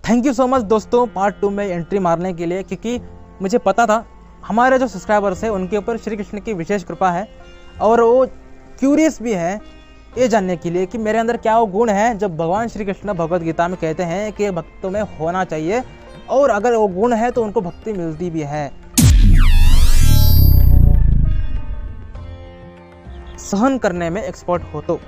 Thank you so much दोस्तों part 2 में entry मारने के लिए, क्योंकि मुझे पता था हमारे जो सब्सक्राइबर्स हैं उनके ऊपर श्री कृष्ण की विशेष कृपा है और वो क्यूरियस भी है ये जानने के लिए कि मेरे अंदर क्या वो गुण है जो भगवान श्री कृष्ण भगवद गीता में कहते हैं कि भक्तों में होना चाहिए, और अगर वो गुण है तो उनको भक्ति मिलती भी है। सहन करने में एक्सपर्ट हो तो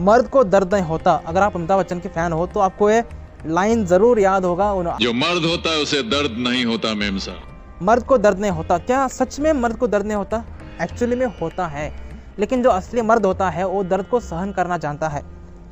मर्द को दर्द नहीं होता। अगर आप अमिताभ बच्चन के फैन हो तो आपको ये लाइन जरूर याद होगा। जो मर्द होता है उसे दर्द नहीं होता मेम साहब। मर्द को दर्द नहीं होता। क्या सच में मर्द को दर्द नहीं होता? एक्चुअली में होता है, लेकिन जो असली मर्द होता है वो दर्द को सहन करना जानता है।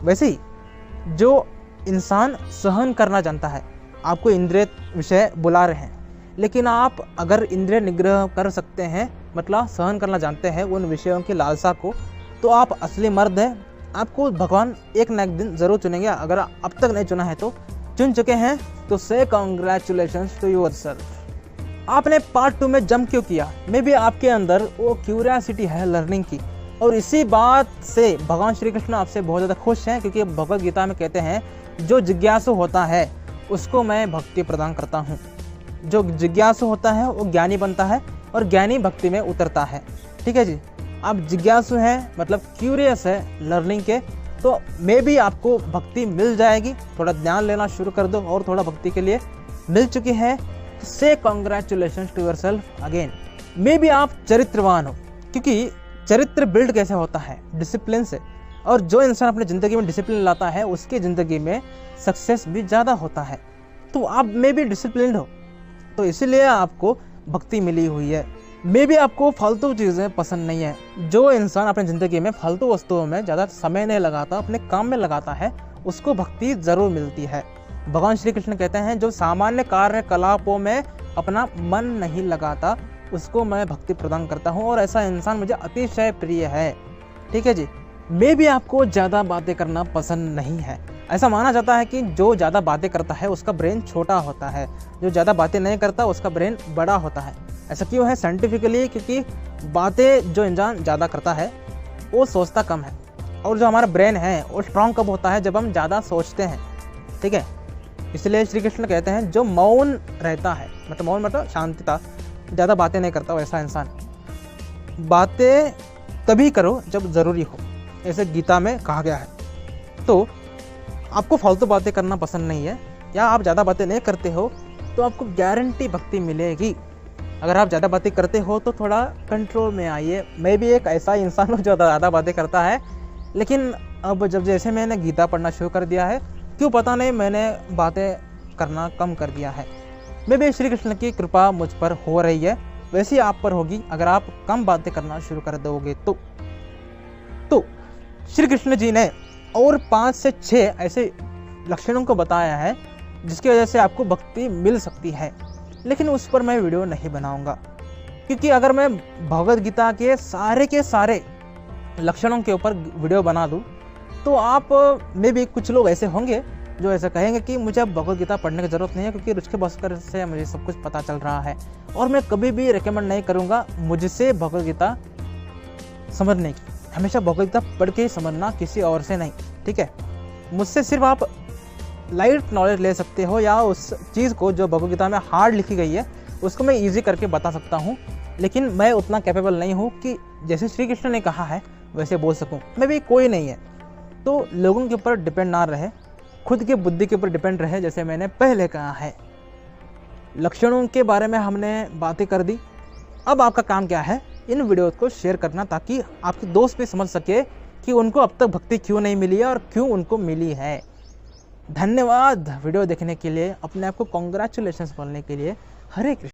वैसे ही जो इंसान सहन करना जानता है, आपको इंद्रिय विषय बुला रहे हैं, लेकिन आप अगर इंद्रिय निग्रह कर सकते हैं, मतलब सहन करना जानते हैं उन विषयों की लालसा को, तो आप असली मर्द हैं। आपको भगवान एक न एक दिन जरूर चुनेंगे। अगर अब तक नहीं चुना है तो चुन चुके हैं तो से कॉन्ग्रेचुलेशंस टू योरसेल्फ। आपने पार्ट 2 में जंप क्यों किया? मे बी आपके अंदर वो क्यूरियोसिटी है लर्निंग की, और इसी बात से भगवान श्री कृष्ण आपसे बहुत ज़्यादा खुश हैं, क्योंकि भगवद गीता में कहते हैं जो जिज्ञासु होता है उसको मैं भक्ति प्रदान करता हूँ। जो जिज्ञासु होता है वो ज्ञानी बनता है और ज्ञानी भक्ति में उतरता है। ठीक है जी, आप जिज्ञासु हैं मतलब क्यूरियस है लर्निंग के, तो मे भी आपको भक्ति मिल जाएगी। थोड़ा ध्यान लेना शुरू कर दो और थोड़ा भक्ति के लिए मिल चुकी है। से कॉन्ग्रेचुलेशंस टू योरसेल्फ अगेन। मे भी आप चरित्रवान हो, क्योंकि चरित्र बिल्ड कैसे होता है? डिसिप्लिन से, और जो इंसान अपनी ज़िंदगी में डिसिप्लिन लाता है उसकी ज़िंदगी में सक्सेस भी ज़्यादा होता है। तो आप मे भी डिसिप्लिन्ड हो, तो इसीलिए आपको भक्ति मिली हुई है। मे भी आपको फालतू चीज़ें पसंद नहीं है। जो इंसान अपनी ज़िंदगी में फालतू वस्तुओं में ज़्यादा समय नहीं लगाता, अपने काम में लगाता है, उसको भक्ति ज़रूर मिलती है। भगवान श्री कृष्ण कहते हैं जो सामान्य कार्यकलापों में अपना मन नहीं लगाता उसको मैं भक्ति प्रदान करता हूँ, और ऐसा इंसान मुझे अतिशय प्रिय है। ठीक है जी। मे भी आपको ज़्यादा बातें करना पसंद नहीं है। ऐसा माना जाता है कि जो ज़्यादा बातें करता है उसका ब्रेन छोटा होता है, जो ज़्यादा बातें नहीं करता उसका ब्रेन बड़ा होता है। ऐसा क्यों है? साइंटिफिकली, क्योंकि बातें जो इंसान ज़्यादा करता है वो सोचता कम है, और जो हमारा ब्रेन है वो स्ट्रांग कब होता है? जब हम ज़्यादा सोचते हैं। ठीक है, इसलिए श्री कृष्ण कहते हैं जो मौन रहता है, मतलब मौन मतलब शांतता, ज़्यादा बातें नहीं करता वैसा इंसान। बातें तभी करो जब ज़रूरी हो, ऐसे गीता में कहा गया है। तो आपको फालतू बातें करना पसंद नहीं है, या आप ज़्यादा बातें नहीं करते हो, तो आपको गारंटी भक्ति मिलेगी। अगर आप ज़्यादा बातें करते हो तो थोड़ा कंट्रोल में आइए। मैं भी एक ऐसा इंसान हूँ जो ज़्यादा बातें करता है, लेकिन अब जब जैसे मैंने गीता पढ़ना शुरू कर दिया है, क्यों पता नहीं मैंने बातें करना कम कर दिया है। मैं भी श्री कृष्ण की कृपा मुझ पर हो रही है, वैसे ही आप पर होगी अगर आप कम बातें करना शुरू कर दोगे तो श्री कृष्ण जी ने और 5 से 6 ऐसे लक्षणों को बताया है जिसकी वजह से आपको भक्ति मिल सकती है, लेकिन उस पर मैं वीडियो नहीं बनाऊंगा, क्योंकि अगर मैं भगवद गीता के सारे लक्षणों के ऊपर वीडियो बना दूं तो आप में भी कुछ लोग ऐसे होंगे जो ऐसा कहेंगे कि मुझे अब भगवद गीता पढ़ने की ज़रूरत नहीं है, क्योंकि रुचि भास्कर से मुझे सब कुछ पता चल रहा है। और मैं कभी भी रिकमेंड नहीं करूँगा मुझसे भगवद गीता समझने की। हमेशा भगवद गीता पढ़ के ही समझना, किसी और से नहीं। ठीक है, मुझसे सिर्फ आप लाइट नॉलेज ले सकते हो, या उस चीज़ को जो भगवद गीता में हार्ड लिखी गई है उसको मैं ईजी करके बता सकता हूँ, लेकिन मैं उतना कैपेबल नहीं हूँ कि जैसे श्री कृष्ण ने कहा है वैसे बोल सकूँ। मैं भी कोई नहीं है, तो लोगों के ऊपर डिपेंड ना रहे, खुद के बुद्धि के ऊपर डिपेंड रहे, जैसे मैंने पहले कहा है। लक्षणों के बारे में हमने बातें कर दी। अब आपका काम क्या है? इन वीडियोस को शेयर करना, ताकि आपके दोस्त भी समझ सके कि उनको अब तक भक्ति क्यों नहीं मिली है और क्यों उनको मिली है। धन्यवाद वीडियो देखने के लिए, अपने आप को कॉन्ग्रेचुलेशंस बोलने के लिए। हरे कृष्ण।